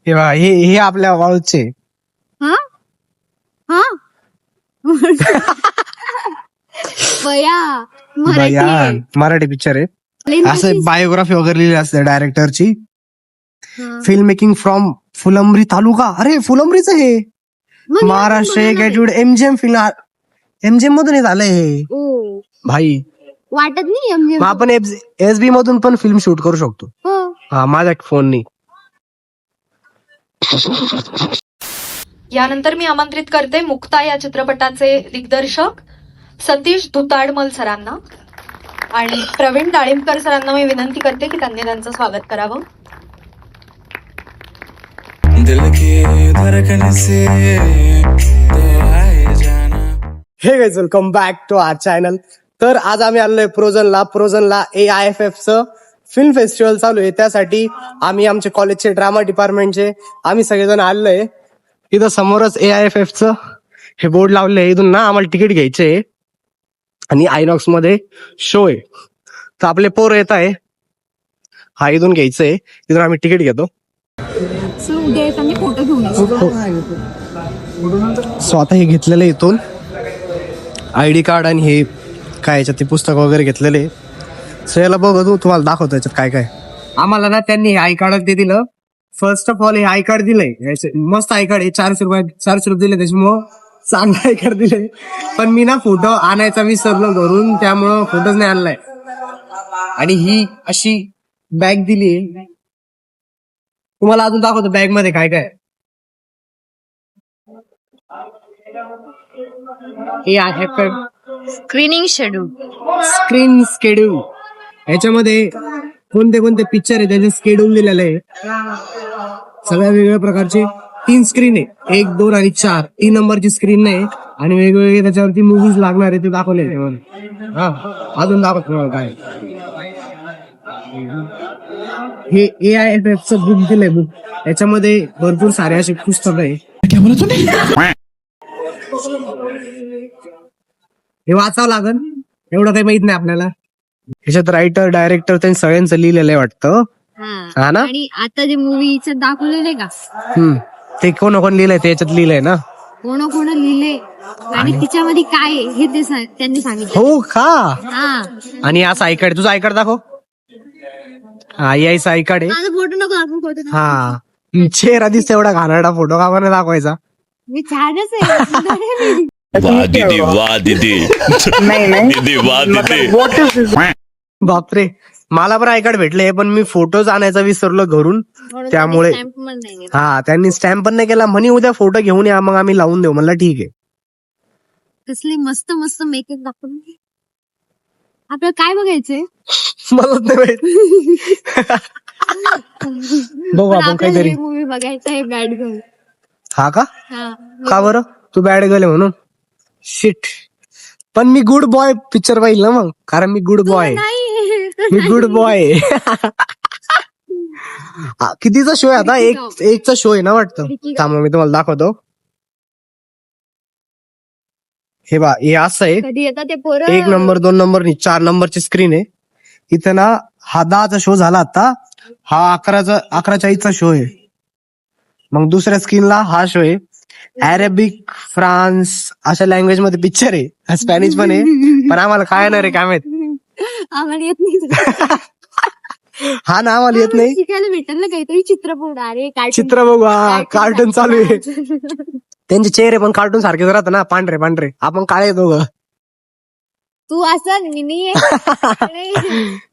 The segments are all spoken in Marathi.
हे बघा, हे आपल्या वाळूचे. हा हा बया मराठी आहे. मराठी पिक्चर आहे. Plain असं Mrs. बायोग्राफी वगैरे लिहिली असते डायरेक्टरची. हा. फिल्म मेकिंग फ्रॉम फुलंब्री तालुका. अरे फुलंब्रीच हे मग या महाराष्ट्र बघा ना ग्रॅज्युएट एमजीएम फिल्म. एमजीएम मधून हे झालंय हे ते. ओ, भाई. वाटत नाही म्हणजे. मग आपण एसबी मधून पण फिल्म शूट करू शकतो. हो. हा माझ्या फोननी. यानंतर मी आमंत्रित करते मुक्ता या चित्रपटाचे दिग्दर्शक सतीश धुताडमल सरांना आणि प्रवीण डाळिंबकर सरांना मी विनंती करते की त्यांनी त्यांचं स्वागत करावं. Hey guys, welcome back to our channel. तर आज आम्ही आलोय प्रोझनला AIFF चं फिल्म फेस्टिवल चालू आहे. त्यासाठी आम्ही आमच्या कॉलेजचे ड्रामा डिपार्टमेंटचे आम्ही सगळेजण आलोय. इथं समोरच AIFF चं हे बोर्ड लावले आहे. इथून ना आम्हाला तिकीट घ्यायचे आणि आयनॉक्स मध्ये शो आहे. तर आपले पोरं येत आहे. हा इथून घ्यायचंय. इथून आम्ही तिकीट घेतो. उद्या येताना फोटो घेऊन सो आता हे घेतलेलं इथून ID कार्ड आणि हे काय याच्यात ते पुस्तक वगैरे घेतलेले. सो याला बघू, तुम्हाला दाखवतो याच्यात काय काय. आम्हाला ना त्यांनी हे आय कार्ड ते दिलं. फर्स्ट ऑफ ऑल हे आय कार्ड दिलंय. मस्त आय कार्ड आहे. 400 रुपये दिले, त्याच्यामुळं चांगला आय कार्ड दिलंय. पण मी ना फोटो आणायचा विसरलो घरून, त्यामुळं फोटोच नाही आणलाय. आणि ही अशी बॅग दिली. तुम्हाला अजून दाखवतो बॅग मध्ये काय काय. हे आहे स्क्रीनिंग शेड्यूल. Screen schedule. याच्यामध्ये कोणते कोणते पिक्चर आहे त्याचे स्केड्यूल दिलेलं आहे. सगळ्या वेगवेगळ्या प्रकारचे 3 स्क्रीन आहे. 1, 2 आणि 4 3 नंबरची स्क्रीन आहे. आणि वेगवेगळे त्याच्यावरती मूवीज लागणार आहे ते दाखवले. हा अजून दाखवतो काय. हे AIFF चं बुक दिलंय. बुक याच्यामध्ये भरपूर सारे असे पुस्तक आहे. हे वाचावं लागल, एवढं काही माहित नाही आपल्याला. ह्याच्यात रायटर डायरेक्टर त्यांनी सगळ्यांचं लिहिलेलं आहे वाटतं. हा ना. आणि आता जे मूवीचं दाखवलेले का ते कोण लिहिलंय ते याच्यात लिहिलंय ना. कोण लिहिले आणि तिच्यामध्ये काय आहे हे त्यांनी सांगितलं. हो का. हा आणि असं आय कार्ड, तुझं आय कार्ड दाखव. हा यायचं आय कार्ड आहे. माझा फोटो नको आपण फोटो. हा चेहरा दिसतो एवढा घाणेरडा फोटो का बरं दाखवायचा. मी छानच आहे. वाह दीदी वाह दीदी दीदी वाह दीदी. बापरे, मला पण आय कार्ड भेटले पण मी फोटोज आणायचा विसरलो घरून, त्यामुळे. हा त्यांनी स्टॅम्प पण नाही केला. म्हणे उद्या फोटो घेऊन या, मग आम्ही लावून देऊ. म्हणलं ठीक आहे. कसले मस्त मस्त मेकअप दाखवून. आपल्याला काय बघायचंय मला नाही माहित. बघू आपण काहीतरी. मूवी बघायचा आहे बॅड गर्ल. हा का. हा का बरं, तू बॅड गेले म्हणून. शिट. पण मी गुड बॉय पिक्चर पाहिलं ना मग, कारण मी गुड बॉय. मी गुड बॉय. कितीचा शो आहे आता. एकचा शो आहे ना वाटतं. थांबा मी तुम्हाला दाखवतो. हे बा, हे असं आहे. कधी येतात ते पोरं. 1 नंबर 2 नंबर 4 नंबरची स्क्रीन आहे. इथं ना हा 10चा शो झाला आता. हा 11:40चा शो आहे. मग दुसऱ्या स्क्रीनला हा शो आहे. अरेबिक, फ्रान्स अशा लँग्वेज मध्ये पिक्चर आहे. स्पॅनिश पण आहे, पण आम्हाला काय नाही रे काय माहित. आम्हाला येत नाही. हा ना आम्हाला येत नाही. शिकायला भेटेल ना काहीतरी चित्रपट. अरे चित्र बघू. हा कार्टून चालू आहे. त्यांचे चेहरे पण कार्टून सारखेच राहतात ना, पांढरे पांढरे. आपण काळे दोघं. तू असं मी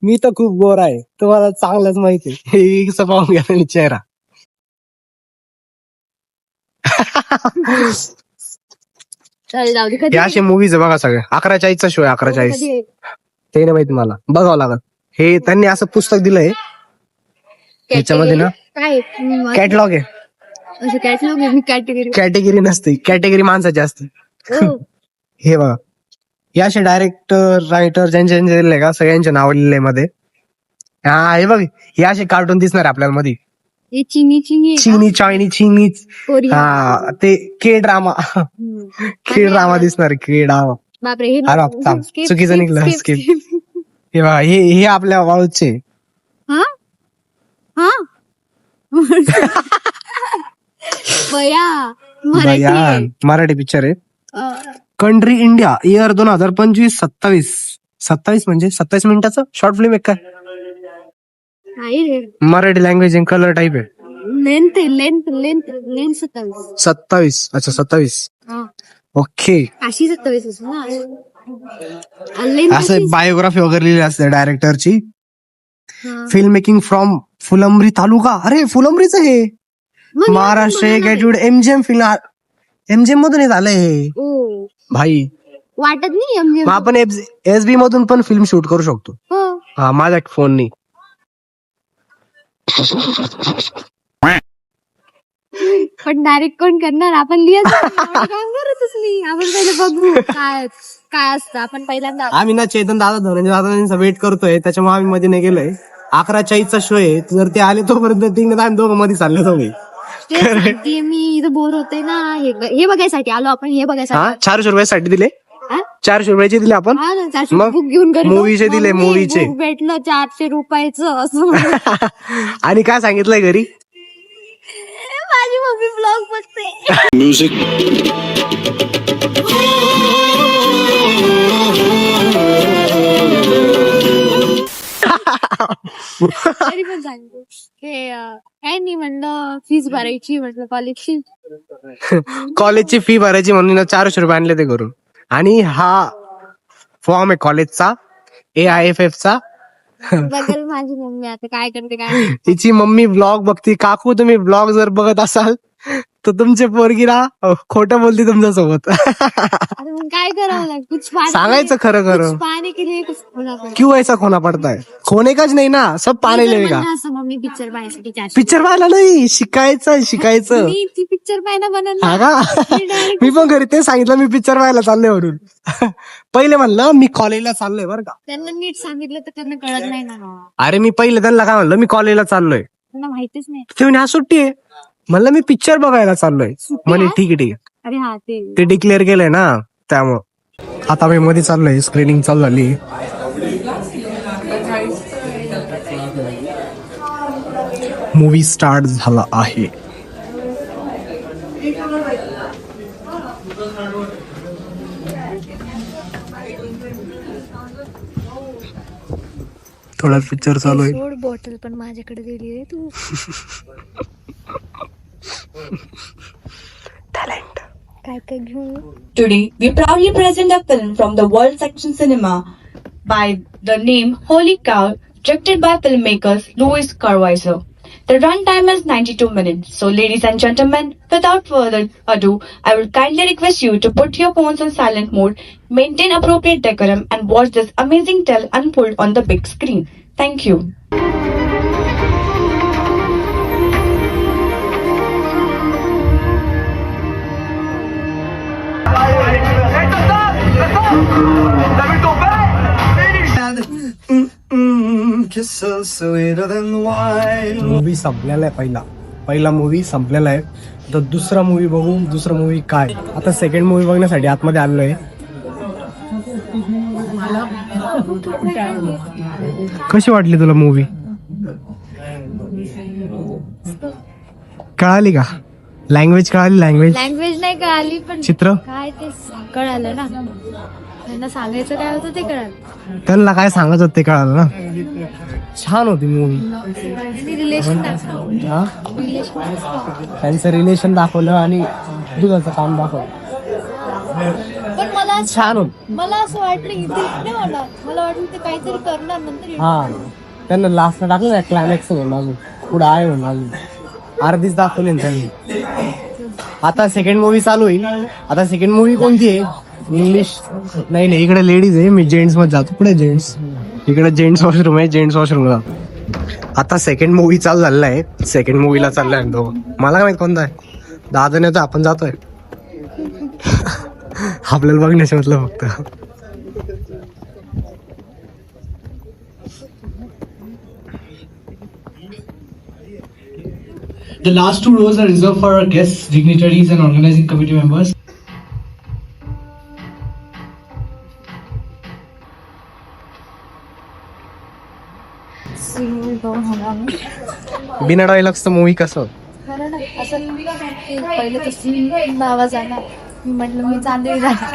मी तर खूप गोर आहे, तुम्हाला चांगलंच माहिती आहे. पाहून घ्या चेहरा. हे असे मूवीज बघा सगळे. 11:40चा शो आहे. 11:40 ते नाही माहिती मला, बघावं लागत. हे त्यांनी असं पुस्तक दिलंय. ह्याच्यामध्ये ना काय कॅटलॉग आहे. कॅटेगरी नसते, कॅटेगरी माणसाची असते. हे बघा, हे असे डायरेक्टर रायटर ज्यांचे दिले का सगळ्यांचे नाव लिहिले मध्ये. हा हे बघ, हे असे कार्टून दिसणार आपल्याला मध्ये. चिनी चायनीज. हा ते के ड्रामा दिसणार. के ड्रामा. बापरे, चुकीचं निघलं. स्किप. हे बघा, हे आपल्या वाळूचे. बया बया, मराठी मराठी पिक्चर आहे. आहे. कंट्री इंडिया इयर 2025 27 म्हणजे 27 मिनिटाचं शॉर्ट फिल्म आहे काय? नाही रे, Marathi language in colour type आहे. लेंथ 27. 27. अच्छा 27. हा. ओके. अशी 27 असेल ना. लेंथ असं बायोग्राफी वगैरे लिहिली असते डायरेक्टरची. हा. फिल्म मेकिंग फ्रॉम फुलंब्री तालुका. अरे फुलंब्रीच हे मग या महाराष्ट्र बघा ना ग्रॅज्युएट एमजीएम मधून हे झालंय हे. ओ, भाई वाटत नाही MJ. मग आपण एसबी मधून पण फिल्म शूट करू शकतो. हो. हा माझ्या फोननी. पण डायरेक्ट कोण करणार? आपण लिहायचं काम करतच नाही. आपण पहिले बघू काय काय असतं. आपण पहिल्यांदा आम्ही ना चेतन दादा धनंजय दादा वेट करतोय त्याच्यामुळे आम्ही मध्ये नाही गेलोय. 11:40 शो आहे. जर ते आले तोपर्यंत तीन आम्ही दोघं मध्ये चालले जाऊ. तेच सांगते मी, इथं बोर होते ना. हे बघायसाठी आलो आपण. हे बघायसाठी. हा 400 रुपयासाठी दिले. हा? 400 रुपयाचे दिले आपण. हा ना, 400 मग बुक घेऊन घरी मूवीचे जाऊ. दिले, मम्मी, मूवीचे. बुक भेटलं 400 रुपयाचं असं म्हणून. आणि काय सांगितलंय घरी? माझी मम्मी ब्लॉग बघते. तरी पण सांगतो हे काय नाही म्हणलं, फीस भरायची म्हटलं कॉलेजची. कॉलेजची फी भरायची म्हणून ना 400 रुपये आणले ते घरून. आणि हा फॉर्म आहे कॉलेजचा AIFF चा. बघल माझी मम्मी आता काय करते काय नाही. तिची मम्मी ब्लॉग बघती. काकू तुम्ही ब्लॉग जर बघत असाल तर तुमचे पोरगीला खोटं बोलती तुमच्यासोबत. आता मग काय करावं लागतं? कुछ पाने सांगायचं खरं खरं. कुछ पाने के लिए कुछ होना पड़ता है. क्यों ऐसा खोना पडता है? खोने काच नाही ना, सब पाने मी तर लेगा. म्हणलं असं मम्मी पिक्चर पाहायसाठी 400. पिक्चर पाहायला नाही, शिकायचं. मी ती पिक्चर पाहायला बनल हा ना. का? मी direct मी पण घरी ते सांगितलं मी पिक्चर पाहायला चाललोय म्हणून. पहिले म्हणलं मी कॉलेजला चाललोय बरं का. त्यांना नीट सांगितलं तर त्यांना कळत नाही ना. अरे मी पहिले त्यांना काय म्हणलं मी कॉलेजला चाललोय. त्यांना माहितीच नाही. ते म्हणे हा सुट्टी आहे. म्हणलं मी पिक्चर बघायला चाललोय. म्हणे ठीक आहे. अरे हा ते डिक्लेअर केलंय ना त्यामुळं. आता मी मध्ये चाललोय, स्क्रीनिंग चालू झाली. मूवी स्टार्ट झाला आहे. थोडा पिक्चर चालू आहे. सोड बॉटल पण माझ्याकडे दिली रे तू. टॅलेंट. काय काय घेऊन Today, we proudly present a film from the World Section Cinema by the name Holy Cow, directed by filmmakers Louis Carweiser. The runtime is 92 minutes. So, ladies and gentlemen, without further ado, I will kindly request you to put your phones on silent mode, maintain appropriate decorum, and watch this amazing tale unfold on the big screen. Thank you. Movie संपलेला आहे. पहिला मूवी संपलेला आहे. तर दुसरा मूवी बघू. दुसरा मूवी काय, आता सेकंड मूवी बघण्यासाठी आतमध्ये आलोय. कशी वाटली तुला मूवी? कळाली का? लँग्वेज कळाली? लँग्वेज नाही कळाली पण चित्र काय ते कळालं ना. त्यांना सांगायचं काय होतं ते कळालं. त्यांना काय सांगायचं ते कळालं ना. छान होती मूवी. रिलेशन त्यांचं रिलेशन दाखवलं आणि दुधाचं काम दाखवलं. पण मला छान होत. मला असं वाटलं की ते नाही मला वाटलं ते काहीतरी करणार नंतर. हा त्यांना लास्टला टाकलं ना क्लायमॅक्स म्हणून अजून पुढे आहे म्हणून अजून अर्धीच दाखवली ना त्यांनी. आता सेकंड मूवी चालू होईल. आता सेकंड मूवी कोणती आहे? इंग्लिश नाही, इकडे लेडीज आहे. मी जेंट्स मध्ये जातो. पुढे जेंट्स, इकडे जेंट्स वॉशरूम आहे. जेंट्स वॉशरूम जातो. आता सेकंड मूवी चालू झालेला आहे. सेकंड मूवीला चाललाय तो. मला काय माहित कोणता आहे. दादा नाही तर आपण जातोय. आपल्याला बघण्याचं म्हटलं फक्त. The last 2 rows are reserved for our guests, dignitaries, and organizing committee members. बिना डायलॉग्सचं मूवी कसं? खरं ना, असं पहिले तर सीन आवाज आला, मी म्हटलं मी चांदणी झाली.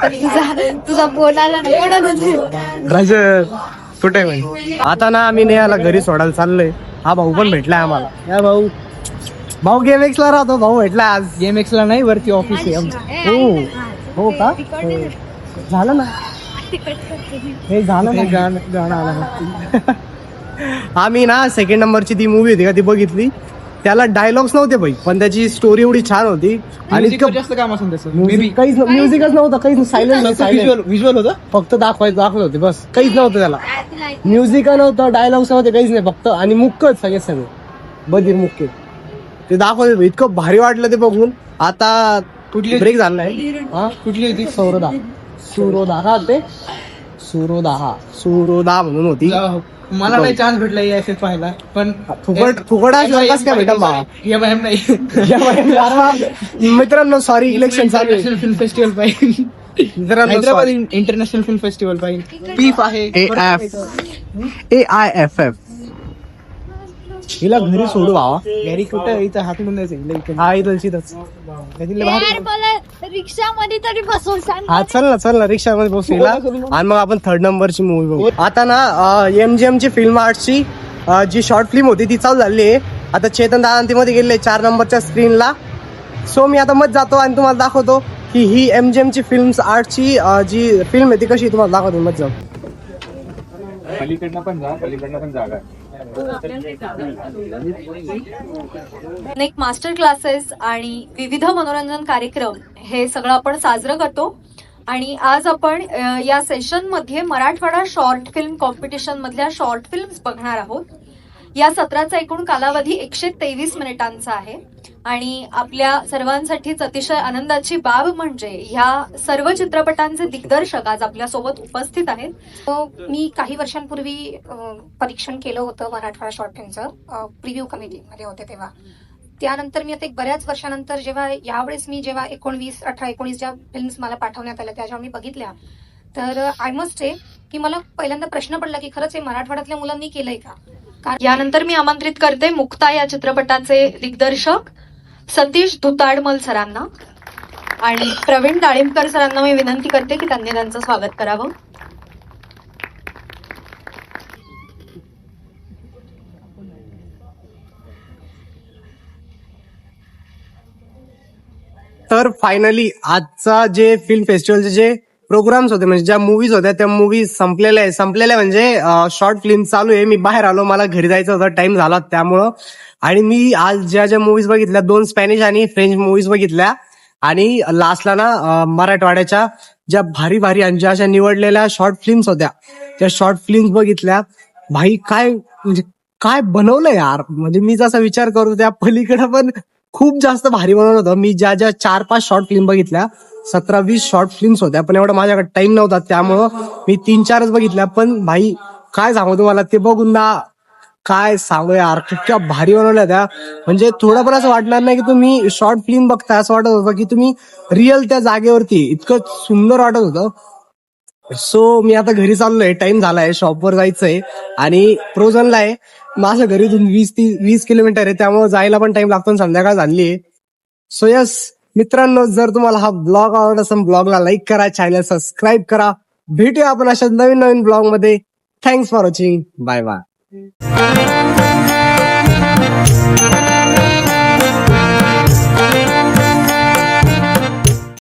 तर तुझा फोन आला ना, कोणाला रजत कुठे म्हणजे आता ना आम्ही नेहाला घरी सोडायला चाललोय. हा भाऊ पण भेटलाय आम्हाला. या भाऊ गेम एक्स ला राहतो. भाऊ भेटला आज. गेम एक्सला नाही, वरती ऑफिस आहे आमचं. हो का झालं ना हे झालं ना गाणं आलं. आम्ही ना सेकंड नंबरची ती मूवी होती का ती बघितली. त्याला डायलॉग्स नव्हते भाई, पण त्याची स्टोरी एवढी छान होती. आणि Music जास्त काम असेल त्याचं. काहीच म्युझिकच नव्हतं, काहीच सायलेंट विज्युअल होतं. फक्त दाखवत होते बस, काहीच नव्हतं त्याला. म्युझिक नव्हतं, डायलॉग्स नव्हते, काहीच नाही. फक्त आणि मुक्कच सगळे बधीर मुक्के ते दाखवते. इतकं भारी वाटलं ते बघून. आता कुठली ब्रेक झालाय. कुठली होती? सुरोदा ते सुरोदा म्हणून होती. मला नाही चान्स भेटला यायचे पाहायला, पण फुकट असल्यास काय भेटा बा. मित्रांनो सॉरी, इलेक्शन चालू आहे. फिल्म फेस्टिवल पाहिजे. मित्रांनो हैदराबाद इंटरनॅशनल फिल्म फेस्टिवल पाहिजे. पीफ आहे. AIFF हिला घरी सोडू भावा. घरी कुठं इथं हात म्हणून द्यायचं. हा इथंच मला रिक्षामध्ये तरी बसवून सांग. हा चल ना रिक्षामध्ये बसू हिला. आणि मग आपण थर्ड नंबरची मूवी बघू. आता ना MGM ची फिल्म आर्टची जी शॉर्ट फिल्म होती ती चालू झाली आहे. आता चेतन दादा मध्ये गेले 4 नंबरच्या स्क्रीनला. सो मी आता मत जातो आणि तुम्हाला दाखवतो की ही MGM ची फिल्म आर्टची जी फिल्म आहे ती कशी तुम्हाला दाखवतो. मत जाऊ. पलीकडनं पण जागा आहे. अनेक मास्टर क्लासेस आणि विविध मनोरंजन कार्यक्रम हे सगळं आपण साजरं करतो. आणि आज आपण या सेशन मध्ये मराठवाडा शॉर्ट फिल्म कॉम्पिटिशन मधल्या शॉर्ट फिल्म्स बघणार आहोत. या सत्राचा एकूण कालावधी 123 मिनिटांचा आहे. आणि आपल्या सर्वांसाठीच अतिशय आनंदाची बाब म्हणजे ह्या सर्व चित्रपटांचे दिग्दर्शक आज आपल्या सोबत उपस्थित आहेत. मी काही वर्षांपूर्वी परीक्षण केलं होतं मराठवाडा शॉर्ट फिल्मचं, प्रिव्ह्यू कमिटीमध्ये होते तेव्हा. त्यानंतर मी आता एक बऱ्याच वर्षानंतर जेव्हा 19 ज्या फिल्म्स मला पाठवण्यात आल्या त्या जेव्हा मी बघितल्या, तर आय मस्ट से की मला पहिल्यांदा प्रश्न पडला की खरंच हे मराठवाड्यातल्या मुलांनी केलंय का. यानंतर मी आमंत्रित करते मुक्ता या चित्रपटाचे दिग्दर्शक सतीश धुताडमल सरांना आणि प्रवीण डाळिंबकर सरांना मी विनंती करते की त्यांनी त्यांचं स्वागत करावं. तर फायनली आजचा जे फिल्म फेस्टिवलचे जे प्रोग्राम्स होते म्हणजे ज्या मूवीज होत्या त्या मूवीज संपलेल्या म्हणजे शॉर्ट फिल्म चालू आहे. मी बाहेर आलो, मला घरी जायचं होतं, टाइम झाला त्यामुळं. आणि मी आज ज्या मूवीज बघितल्या 2 स्पॅनिश आणि फ्रेंच मूवीज बघितल्या. आणि लास्टला ना मराठवाड्याच्या ज्या भारी आणि ज्या अशा निवडलेल्या शॉर्ट फिल्म्स होत्या त्या शॉर्ट फिल्म्स बघितल्या. भाई काय बनवलं यार. म्हणजे मी जसा विचार करतो त्या पलीकडे पण खूप जास्त भारी बनवलं होतं. मी ज्या 4-5 शॉर्ट फिल्म बघितल्या 17-20 शॉर्ट फिल्म्स होत्या, पण एवढा माझ्याकडे टाइम नव्हता त्यामुळं मी 3-4च बघितल्या. पण भाई काय सांगू तुम्हाला, ते बघून ना काय सांगू यार, इतक्या भारी बनवल्या त्या. म्हणजे थोडं पण असं वाटणार नाही की तुम्ही शॉर्ट फिल्म बघताय, असं वाटत होतं की तुम्ही रिअल त्या जागेवरती. इतकं सुंदर वाटत होतं. सो मी आता घरी चाललोय, टाइम झालाय, शॉपवर जायचंय आणि प्रोझनला आहे. माझ्या घरीतून 20 किलोमीटर आहे, त्यामुळे जायला पण टाइम लागतो. संध्याकाळ झाली आहे. सो यस मित्रांनो, जर तुम्हाला हा ब्लॉग आवडला असेल ब्लॉगला लाईक करा, चॅनल सबस्क्राईब करा. भेटूया आपण अशा नवीन ब्लॉग मध्ये. Thanks for watching. Bye bye.